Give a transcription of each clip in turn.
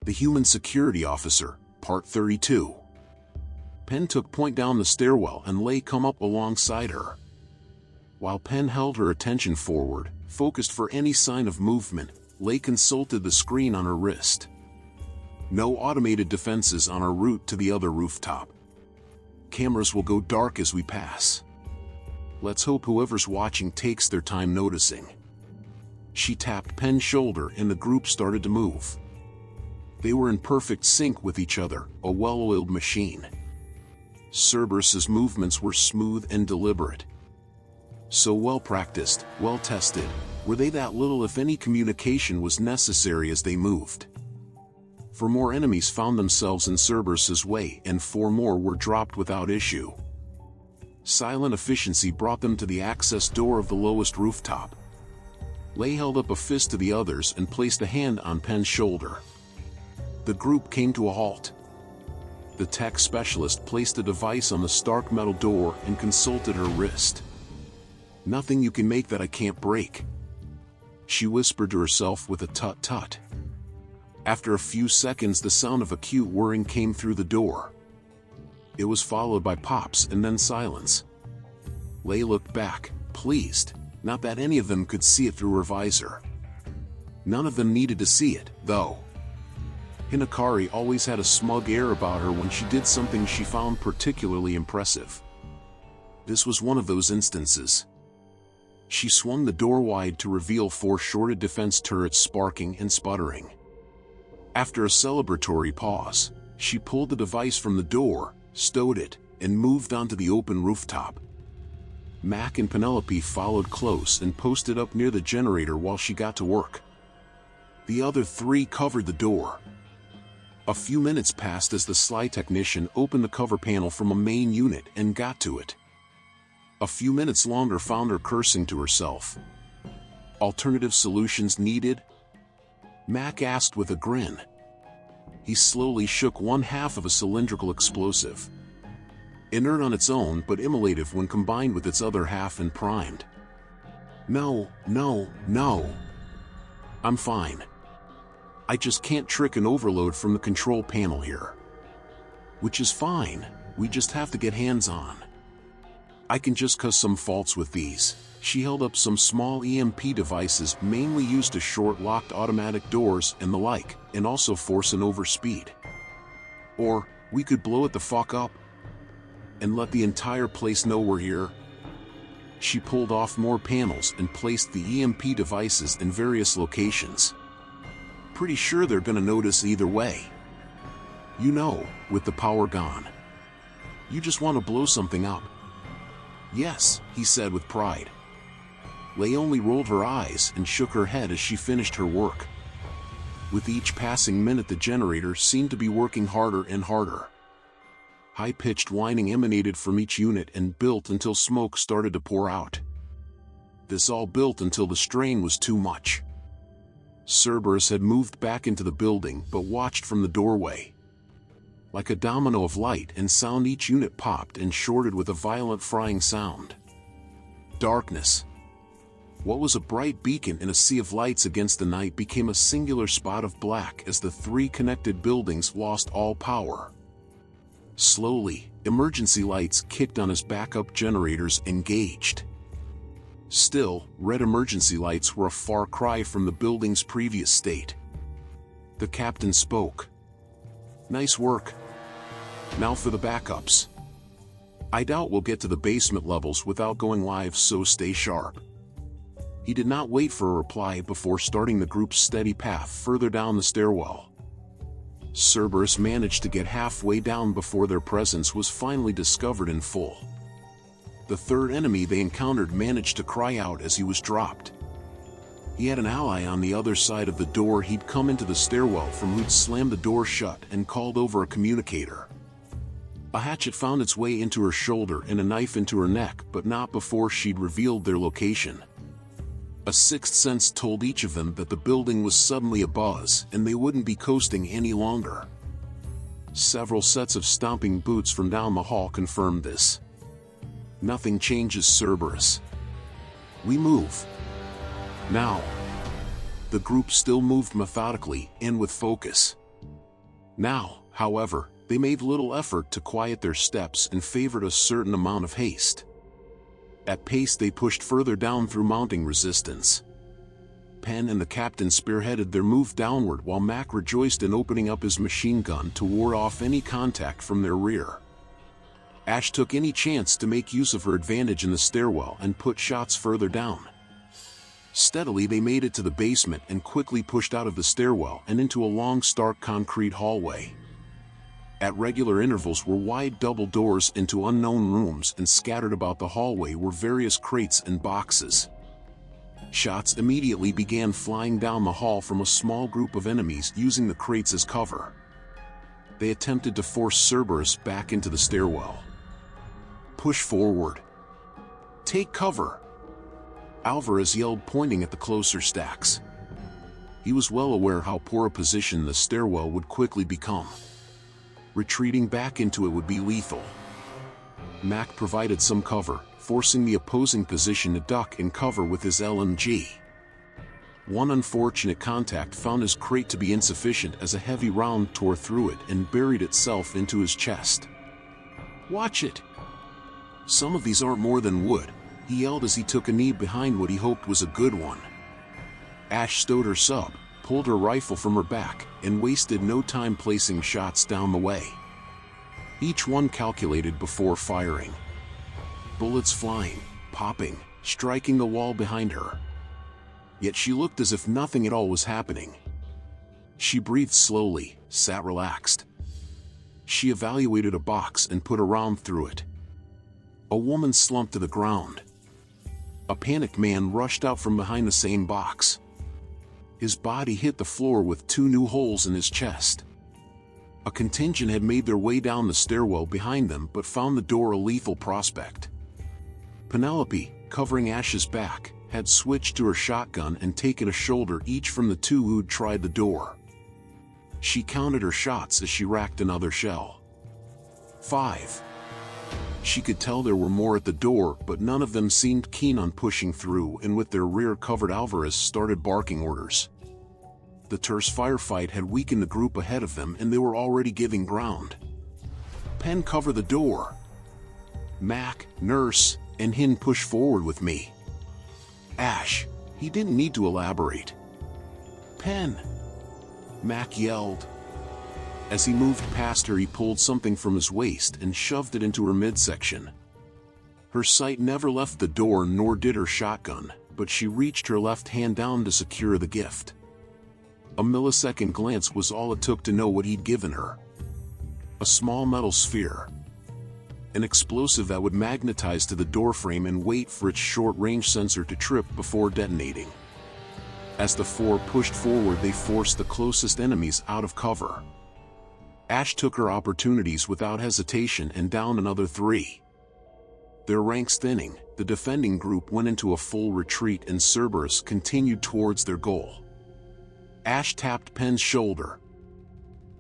The Human Security Officer, Part 32. Pen took point down the stairwell and Lay come up alongside her. While Pen held her attention forward, focused for any sign of movement, Lay consulted the screen on her wrist. No automated defenses on our route to the other rooftop. Cameras will go dark as we pass. Let's hope whoever's watching takes their time noticing. She tapped Pen's shoulder and the group started to move. They were in perfect sync with each other, a well-oiled machine. Cerberus's movements were smooth and deliberate. So well-practiced, well-tested, were they that little if any communication was necessary as they moved. 4 more enemies found themselves in Cerberus's way and 4 more were dropped without issue. Silent efficiency brought them to the access door of the lowest rooftop. Lay held up a fist to the others and placed a hand on Pen's shoulder. The group came to a halt. The tech specialist placed a device on the stark metal door and consulted her wrist. "Nothing you can make that I can't break," she whispered to herself with a tut-tut. After a few seconds, the sound of acute whirring came through the door. It was followed by pops and then silence. Lay looked back, pleased, not that any of them could see it through her visor. None of them needed to see it, though. Hinakari always had a smug air about her when she did something she found particularly impressive. This was one of those instances. She swung the door wide to reveal 4 shorted defense turrets sparking and sputtering. After a celebratory pause, she pulled the device from the door, stowed it, and moved onto the open rooftop. Mac and Penelope followed close and posted up near the generator while she got to work. The other 3 covered the door. A few minutes passed as the sly technician opened the cover panel from a main unit and got to it. A few minutes longer found her cursing to herself. "Alternative solutions needed?" Mac asked with a grin. He slowly shook one half of a cylindrical explosive. Inert on its own but immolative when combined with its other half and primed. No. I'm fine. I just can't trick an overload from the control panel here. Which is fine, we just have to get hands-on. I can just cause some faults with these. She held up some small EMP devices mainly used to short locked automatic doors and the like, and also force an overspeed. Or, we could blow it the fuck up and let the entire place know we're here. She pulled off more panels and placed the EMP devices in various locations. Pretty sure they're gonna notice either way. You know, with the power gone. You just want to blow something up. Yes, he said with pride. Lay only rolled her eyes and shook her head as she finished her work. With each passing minute the generator seemed to be working harder and harder. High-pitched whining emanated from each unit and built until smoke started to pour out. This all built until the strain was too much. Cerberus had moved back into the building but watched from the doorway. Like a domino of light and sound, each unit popped and shorted with a violent frying sound. Darkness. What was a bright beacon in a sea of lights against the night became a singular spot of black as the 3 connected buildings lost all power. Slowly, emergency lights kicked on as backup generators engaged. Still, red emergency lights were a far cry from the building's previous state. The captain spoke. "Nice work. Now for the backups. I doubt we'll get to the basement levels without going live, so stay sharp." He did not wait for a reply before starting the group's steady path further down the stairwell. Cerberus managed to get halfway down before their presence was finally discovered in full. The 3rd enemy they encountered managed to cry out as he was dropped. He had an ally on the other side of the door. He'd come into the stairwell from who'd slammed the door shut and called over a communicator. A hatchet found its way into her shoulder and a knife into her neck, but not before she'd revealed their location. A sixth sense told each of them that the building was suddenly abuzz and they wouldn't be coasting any longer. Several sets of stomping boots from down the hall confirmed this. Nothing changes, Cerberus. We move. Now. The group still moved methodically and with focus. Now, however, they made little effort to quiet their steps and favored a certain amount of haste. At pace they pushed further down through mounting resistance. Penn and the captain spearheaded their move downward while Mac rejoiced in opening up his machine gun to ward off any contact from their rear. Ash took any chance to make use of her advantage in the stairwell and put shots further down. Steadily they made it to the basement and quickly pushed out of the stairwell and into a long stark concrete hallway. At regular intervals were wide double doors into unknown rooms, and scattered about the hallway were various crates and boxes. Shots immediately began flying down the hall from a small group of enemies using the crates as cover. They attempted to force Cerberus back into the stairwell. "Push forward. Take cover," Alvarez yelled, pointing at the closer stacks. He was well aware how poor a position the stairwell would quickly become. Retreating back into it would be lethal. Mac provided some cover, forcing the opposing position to duck and cover with his LMG. One unfortunate contact found his crate to be insufficient as a heavy round tore through it and buried itself into his chest. "Watch it! Some of these aren't more than wood," he yelled as he took a knee behind what he hoped was a good one. Ash stowed her sub, pulled her rifle from her back, and wasted no time placing shots down the way. Each one calculated before firing. Bullets flying, popping, striking the wall behind her. Yet she looked as if nothing at all was happening. She breathed slowly, sat relaxed. She evaluated a box and put a round through it. A woman slumped to the ground. A panicked man rushed out from behind the same box. His body hit the floor with 2 new holes in his chest. A contingent had made their way down the stairwell behind them but found the door a lethal prospect. Penelope, covering Ash's back, had switched to her shotgun and taken a shoulder each from the 2 who'd tried the door. She counted her shots as she racked another shell. 5. She could tell there were more at the door, but none of them seemed keen on pushing through, and with their rear covered, Alvarez started barking orders. The terse firefight had weakened the group ahead of them, and they were already giving ground. "Penn, cover the door. Mac, Nurse, and Hin push forward with me." Ash, he didn't need to elaborate. "Penn," Mac yelled. As he moved past her, he pulled something from his waist and shoved it into her midsection. Her sight never left the door, nor did her shotgun, but she reached her left hand down to secure the gift. A millisecond glance was all it took to know what he'd given her. A small metal sphere. An explosive that would magnetize to the doorframe and wait for its short-range sensor to trip before detonating. As the 4 pushed forward, they forced the closest enemies out of cover. Ash took her opportunities without hesitation and downed another 3. Their ranks thinning, the defending group went into a full retreat and Cerberus continued towards their goal. Ash tapped Penn's shoulder.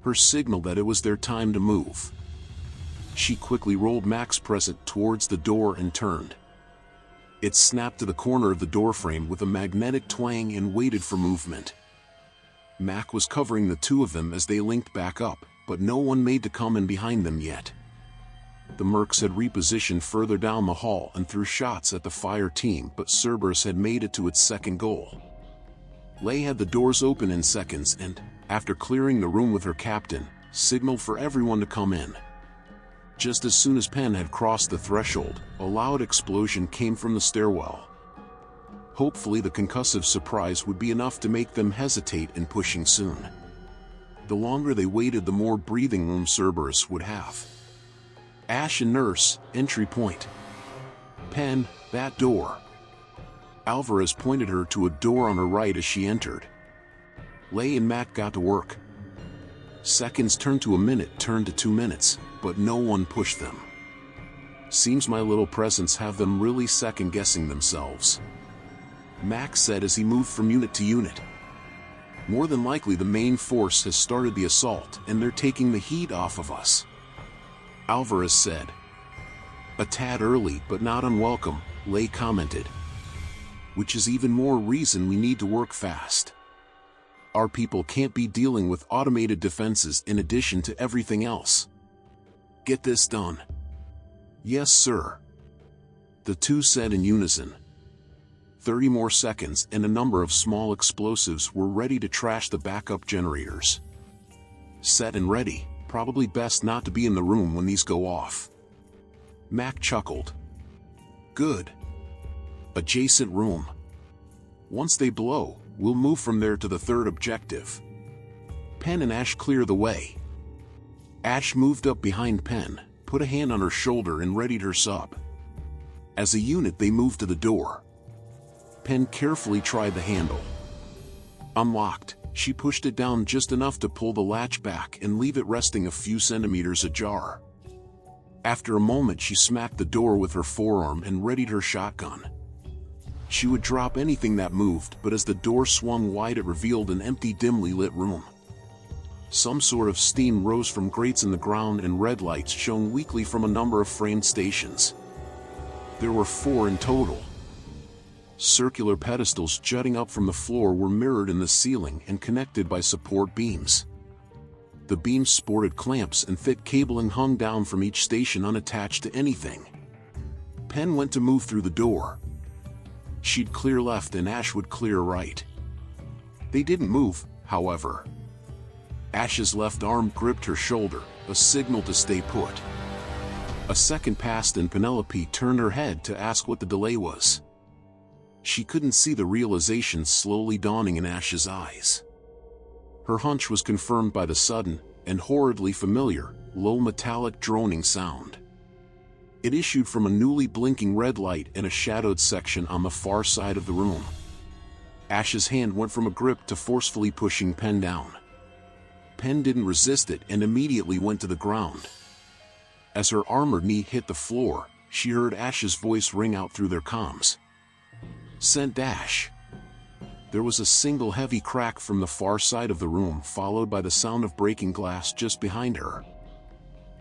Her signal that it was their time to move. She quickly rolled Mac's present towards the door and turned. It snapped to the corner of the doorframe with a magnetic twang and waited for movement. Mac was covering the 2 of them as they linked back up, but no one made to come in behind them yet. The Mercs had repositioned further down the hall and threw shots at the fire team, but Cerberus had made it to its second goal. Lay had the doors open in seconds and, after clearing the room with her captain, signaled for everyone to come in. Just as soon as Penn had crossed the threshold, a loud explosion came from the stairwell. Hopefully the concussive surprise would be enough to make them hesitate in pushing soon. The longer they waited, the more breathing room Cerberus would have. Ash and Nurse, entry point. Penn, that door. Alvarez pointed her to a door on her right as she entered. Lay and Mac got to work. Seconds turned to a minute, turned to 2 minutes, but no one pushed them. Seems my little presence have them really second-guessing themselves, Mac said as he moved from unit to unit. More than likely the main force has started the assault and they're taking the heat off of us, Alvarez said. A tad early but not unwelcome, Lay commented. Which is even more reason we need to work fast. Our people can't be dealing with automated defenses in addition to everything else. Get this done. Yes, sir. The two said in unison. 30 more seconds and a number of small explosives were ready to trash the backup generators. Set and ready, probably best not to be in the room when these go off. Mac chuckled. Good. Adjacent room. Once they blow, we'll move from there to the third objective. Penn and Ash clear the way. Ash moved up behind Penn, put a hand on her shoulder and readied her sub. As a unit they moved to the door. Penn carefully tried the handle. Unlocked, she pushed it down just enough to pull the latch back and leave it resting a few centimeters ajar. After a moment she smacked the door with her forearm and readied her shotgun. She would drop anything that moved, but as the door swung wide it revealed an empty, dimly lit room. Some sort of steam rose from grates in the ground and red lights shone weakly from a number of framed stations. There were 4 in total. Circular pedestals jutting up from the floor were mirrored in the ceiling and connected by support beams. The beams sported clamps and thick cabling hung down from each station unattached to anything. Penn went to move through the door. She'd clear left and Ash would clear right. They didn't move, however. Ash's left arm gripped her shoulder, a signal to stay put. A second passed and Penelope turned her head to ask what the delay was. She couldn't see the realization slowly dawning in Ash's eyes. Her hunch was confirmed by the sudden, and horridly familiar, low metallic droning sound. It issued from a newly blinking red light in a shadowed section on the far side of the room. Ash's hand went from a grip to forcefully pushing Penn down. Penn didn't resist it and immediately went to the ground. As her armored knee hit the floor, she heard Ash's voice ring out through their comms. "Sent Ash." There was a single heavy crack from the far side of the room, followed by the sound of breaking glass just behind her.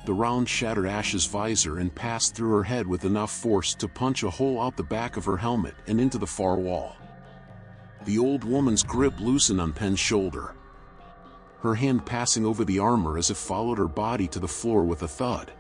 The round shattered Ash's visor and passed through her head with enough force to punch a hole out the back of her helmet and into the far wall. The old woman's grip loosened on Penn's shoulder. Her hand passing over the armor as it followed her body to the floor with a thud.